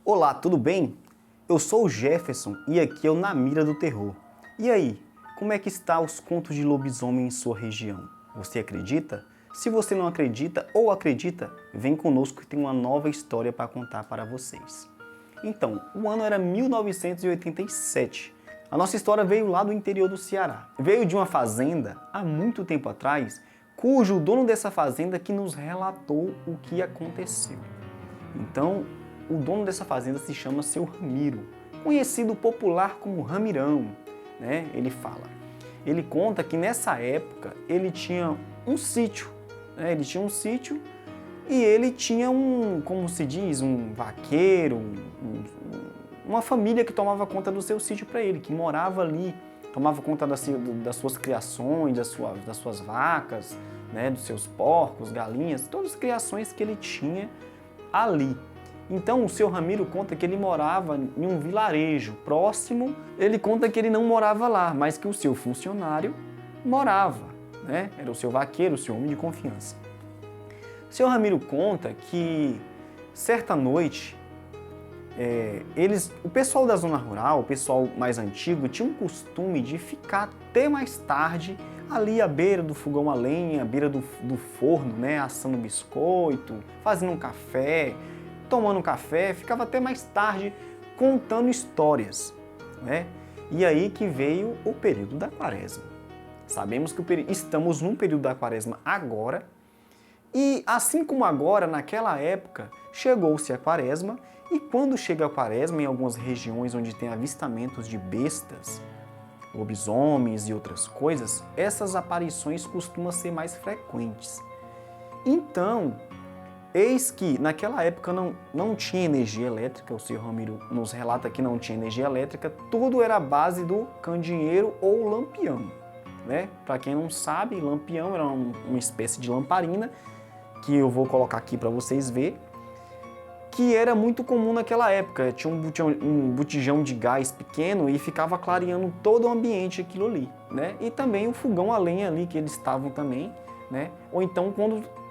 Olá, tudo bem? Eu sou o Jefferson e aqui é o Na Mira do Terror. E aí, como é que está os contos de lobisomem em sua região? Você acredita? Se você não acredita ou acredita, vem conosco que tem uma nova história para contar para vocês. Então, o ano era 1987. A nossa história veio lá do interior do Ceará. Veio de uma fazenda há muito tempo atrás, cujo dono dessa fazenda que nos relatou o que aconteceu. Então, o dono dessa fazenda se chama Seu Ramiro, conhecido popular como Ramirão, né? Ele fala. Ele conta que nessa época ele tinha um sítio, né? Ele tinha um sítio e ele tinha como se diz, um vaqueiro, uma família que tomava conta do seu sítio para ele, que morava ali, tomava conta das suas criações, das suas vacas, né? Dos seus porcos, galinhas, todas as criações que ele tinha ali. Então o seu Ramiro conta que ele morava em um vilarejo próximo. Ele conta que ele não morava lá, mas que o seu funcionário morava, né? Era o seu vaqueiro, o seu homem de confiança. O seu Ramiro conta que certa noite, o pessoal da zona rural, o pessoal mais antigo, tinha um costume de ficar até mais tarde ali à beira do fogão a lenha, à beira do forno, né? Assando biscoito, fazendo um café, tomando um café, ficava até mais tarde contando histórias, né? E aí que veio o período da quaresma. Sabemos que estamos num período da quaresma agora, e assim como agora, naquela época, chegou-se a quaresma, e quando chega a quaresma, em algumas regiões onde tem avistamentos de bestas, lobisomens e outras coisas, essas aparições costumam ser mais frequentes. Então, eis que naquela época não tinha energia elétrica, o Sr. Ramiro nos relata que não tinha energia elétrica, tudo era a base do candeeiro ou lampião, né? Para quem não sabe, lampião era uma espécie de lamparina, que eu vou colocar aqui para vocês verem, que era muito comum naquela época. Tinha um botijão de gás pequeno e ficava clareando todo o ambiente aquilo ali, né? E também o fogão a lenha ali que eles estavam também, né? Ou então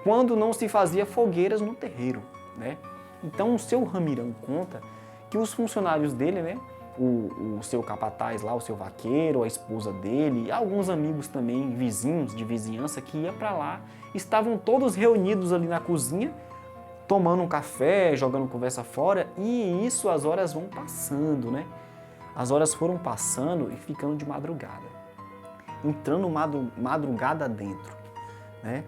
quando não se fazia fogueiras no terreiro, né? Então o seu Ramirão conta que os funcionários dele, né? O seu capataz lá, o seu vaqueiro, a esposa dele, alguns amigos também, vizinhos de vizinhança que ia para lá, estavam todos reunidos ali na cozinha, tomando um café, jogando conversa fora, e isso as horas vão passando, né? As horas foram passando e ficando de madrugada, entrando madrugada dentro, né?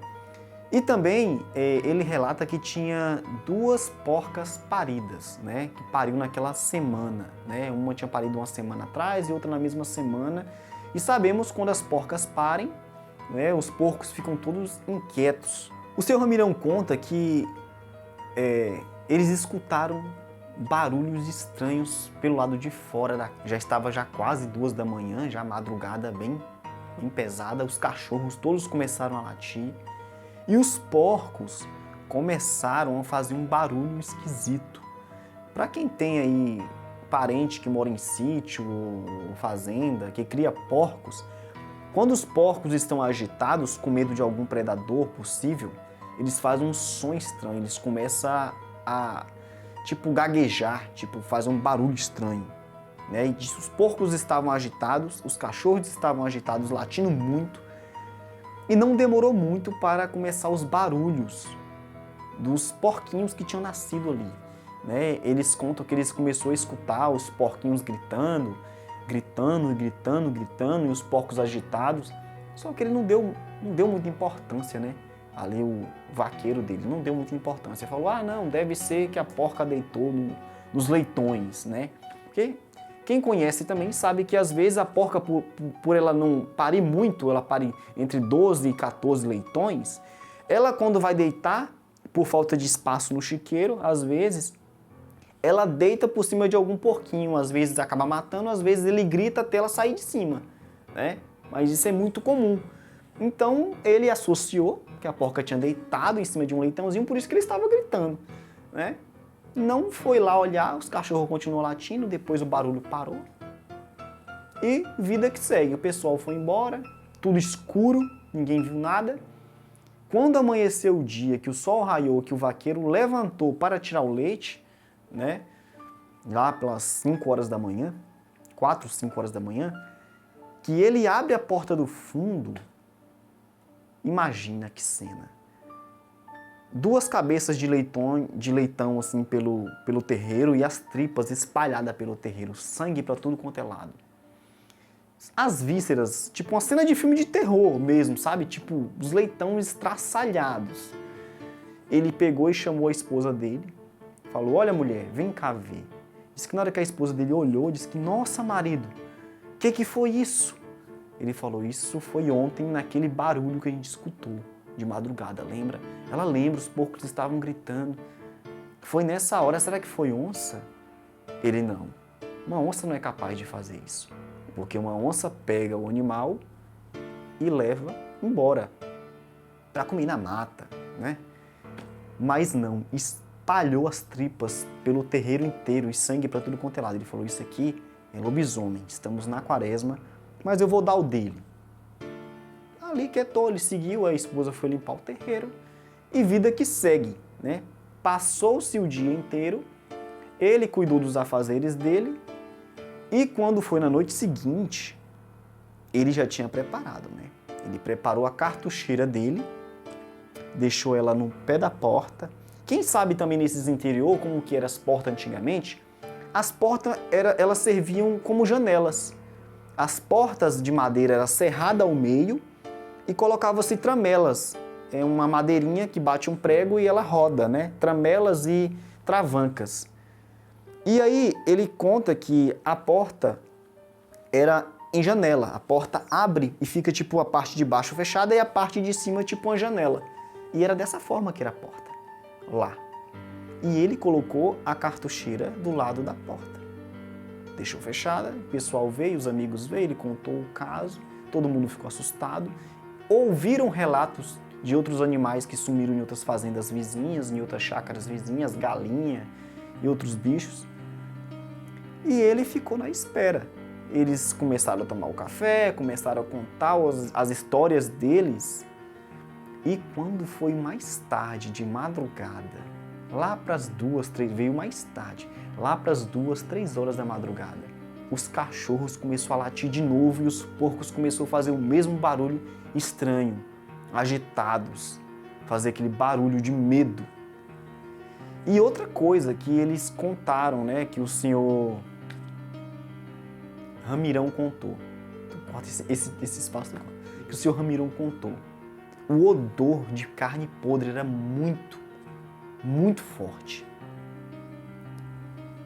E também ele relata que tinha duas porcas paridas, né? Que pariu naquela semana, né? Uma tinha parido uma semana atrás e outra na mesma semana. E sabemos quando as porcas parem, né? Os porcos ficam todos inquietos. O seu Ramirão conta que eles escutaram barulhos estranhos pelo lado de fora. Já estava quase 2 da manhã, já madrugada bem pesada. Os cachorros todos começaram a latir. E os porcos começaram a fazer um barulho esquisito. Para quem tem aí parente que mora em sítio ou fazenda, que cria porcos, quando os porcos estão agitados, com medo de algum predador possível, eles fazem um som estranho, eles começam a tipo gaguejar, tipo fazer um barulho estranho, né? E os porcos estavam agitados, os cachorros estavam agitados, latindo muito. E não demorou muito para começar os barulhos dos porquinhos que tinham nascido ali, né? Eles contam que eles começaram a escutar os porquinhos gritando, e os porcos agitados. Só que ele não deu muita importância, né? Ali o vaqueiro dele não deu muita importância. Falou, não, deve ser que a porca deitou nos leitões, né? Porque quem conhece também sabe que às vezes a porca, por ela não parir muito, ela pare entre 12 e 14 leitões, ela quando vai deitar, por falta de espaço no chiqueiro, às vezes, ela deita por cima de algum porquinho, às vezes acaba matando, às vezes ele grita até ela sair de cima, né? Mas isso é muito comum. Então ele associou que a porca tinha deitado em cima de um leitãozinho, por isso que ele estava gritando, né? Não foi lá olhar, os cachorros continuam latindo, depois o barulho parou. E vida que segue, o pessoal foi embora, tudo escuro, ninguém viu nada. Quando amanheceu o dia, que o sol raiou, que o vaqueiro levantou para tirar o leite, né? lá pelas 5 horas da manhã, 4, 5 horas da manhã, que ele abre a porta do fundo. Imagina que cena. 2 cabeças de leitão assim pelo terreiro e as tripas espalhadas pelo terreiro, sangue para tudo quanto é lado. As vísceras, tipo uma cena de filme de terror mesmo, sabe? Tipo, os leitões estraçalhados. Ele pegou e chamou a esposa dele, falou, olha mulher, vem cá ver. Disse que na hora que a esposa dele olhou, disse que, nossa marido, que foi isso? Ele falou, isso foi ontem naquele barulho que a gente escutou de madrugada, lembra? Ela lembra, os porcos estavam gritando. Foi nessa hora, será que foi onça? Ele não. Uma onça não é capaz de fazer isso. Porque uma onça pega o animal e leva embora para comer na mata, né? Mas não, espalhou as tripas pelo terreiro inteiro e sangue para tudo quanto é lado. Ele falou, isso aqui é lobisomem, estamos na quaresma, mas eu vou dar o dele. Ali quietou, ele seguiu, a esposa foi limpar o terreiro e vida que segue, né? Passou-se o dia inteiro, ele cuidou dos afazeres dele e quando foi na noite seguinte, ele já tinha preparado, né? Ele preparou a cartucheira dele, deixou ela no pé da porta. Quem sabe também nesses interior, como que eram as portas antigamente, as portas elas serviam como janelas. As portas de madeira eram serradas ao meio e colocava-se tramelas. É uma madeirinha que bate um prego e ela roda, né? Tramelas e travancas. E aí ele conta que a porta era em janela. A porta abre e fica tipo a parte de baixo fechada e a parte de cima tipo uma janela. E era dessa forma que era a porta, lá. E ele colocou a cartucheira do lado da porta. Deixou fechada, o pessoal veio, os amigos veio, ele contou o caso, todo mundo ficou assustado. Ouviram relatos de outros animais que sumiram em outras fazendas vizinhas, em outras chácaras vizinhas, galinha e outros bichos. E ele ficou na espera. Eles começaram a tomar o café, começaram a contar as histórias deles. E quando foi mais tarde, de madrugada, lá para as 2, 3, veio mais tarde, lá para as 2, 3 horas da madrugada, os cachorros começaram a latir de novo e os porcos começaram a fazer o mesmo barulho estranho, agitados, fazer aquele barulho de medo. E outra coisa que eles contaram, né, que o senhor Ramirão contou, corta esse espaço, que o senhor Ramirão contou. O odor de carne podre era muito, muito forte.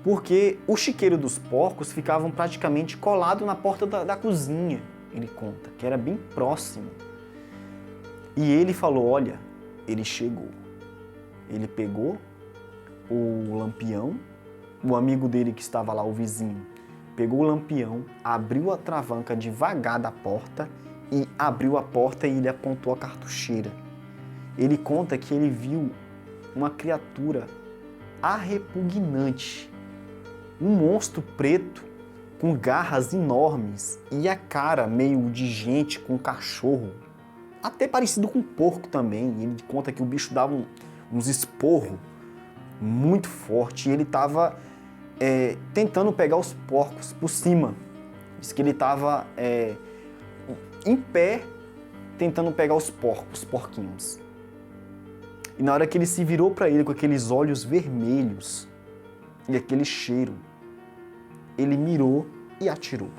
Porque o chiqueiro dos porcos ficavam praticamente colado na porta da cozinha, ele conta, que era bem próximo. E ele falou, olha, ele chegou. Ele pegou o lampião, o amigo dele que estava lá, o vizinho, pegou o lampião, abriu a travanca devagar da porta e abriu a porta e ele apontou a cartucheira. Ele conta que ele viu uma criatura arrepugnante, um monstro preto com garras enormes e a cara meio de gente com cachorro, até parecido com um porco também. Ele conta que o bicho dava uns esporros muito forte e ele estava tentando pegar os porcos por cima. Diz que ele estava em pé tentando pegar os porquinhos. E na hora que ele se virou para ele com aqueles olhos vermelhos e aquele cheiro, ele mirou e atirou.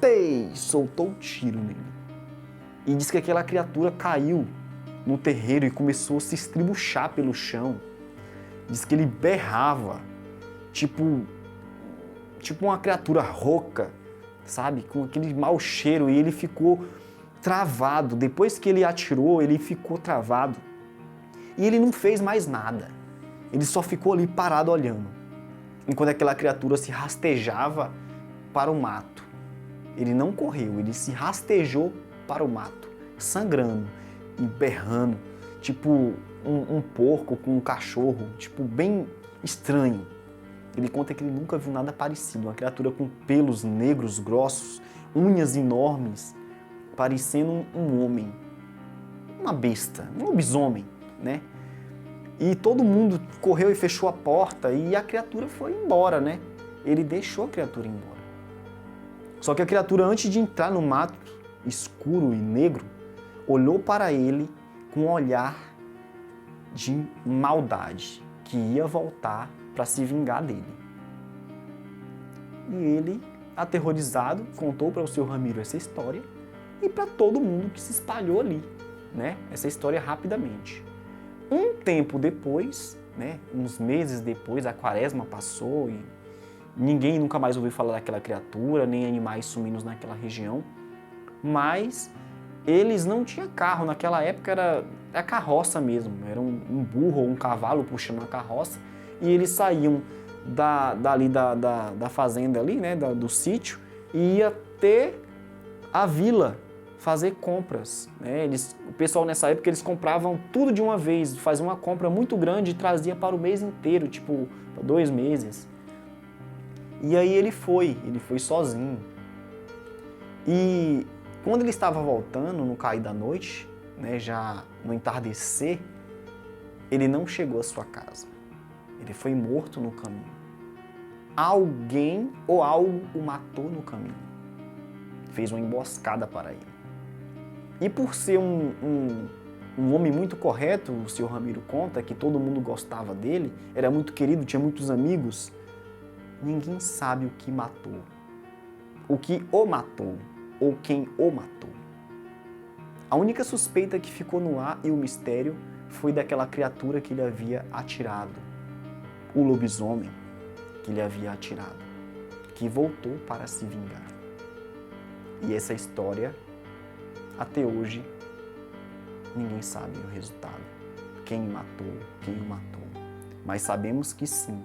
Tei! Soltou o tiro nele. E diz que aquela criatura caiu no terreiro e começou a se estribuchar pelo chão. Diz que ele berrava, tipo uma criatura rouca, sabe? Com aquele mau cheiro, e ele ficou travado. Depois que ele atirou, ele ficou travado. E ele não fez mais nada. Ele só ficou ali parado olhando, enquanto aquela criatura se rastejava para o mato. Ele não correu, ele se rastejou para o mato, sangrando e berrando, tipo um porco com um cachorro, tipo bem estranho. Ele conta que ele nunca viu nada parecido, uma criatura com pelos negros grossos, unhas enormes, parecendo um homem, uma besta, um lobisomem, né? E todo mundo correu e fechou a porta e a criatura foi embora, né? Ele deixou a criatura embora. Só que a criatura, antes de entrar no mato escuro e negro, olhou para ele com um olhar de maldade, que ia voltar para se vingar dele. E ele, aterrorizado, contou para o seu Ramiro essa história e para todo mundo que se espalhou ali, né? Essa história rapidamente. Um tempo depois, né? Uns meses depois, a quaresma passou e ninguém nunca mais ouviu falar daquela criatura, nem animais sumindo naquela região, mas eles não tinham carro, naquela época era a carroça mesmo, era um burro ou um cavalo puxando a carroça, e eles saíam dali da fazenda ali, né, do sítio, e ia até a vila fazer compras, né? O pessoal nessa época eles compravam tudo de uma vez, faziam uma compra muito grande e trazia para o mês inteiro, tipo 2 meses. E aí ele foi sozinho. E quando ele estava voltando no cair da noite, né, já no entardecer, ele não chegou à sua casa. Ele foi morto no caminho. Alguém ou algo o matou no caminho. Fez uma emboscada para ele. E por ser um homem muito correto, o senhor Ramiro conta que todo mundo gostava dele, era muito querido, tinha muitos amigos, ninguém sabe o que matou. O que o matou, ou quem o matou. A única suspeita que ficou no ar e o mistério foi daquela criatura que ele havia atirado. O lobisomem que ele havia atirado, que voltou para se vingar. E essa história, até hoje, ninguém sabe o resultado. Quem matou, quem o matou. Mas sabemos que sim,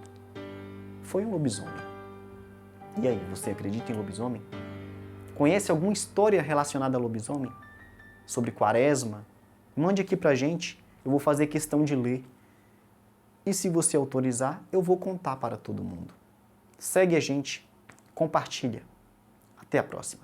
foi um lobisomem. E aí, você acredita em lobisomem? Conhece alguma história relacionada a lobisomem? Sobre quaresma? Mande aqui pra gente, eu vou fazer questão de ler. E se você autorizar, eu vou contar para todo mundo. Segue a gente, compartilha. Até a próxima.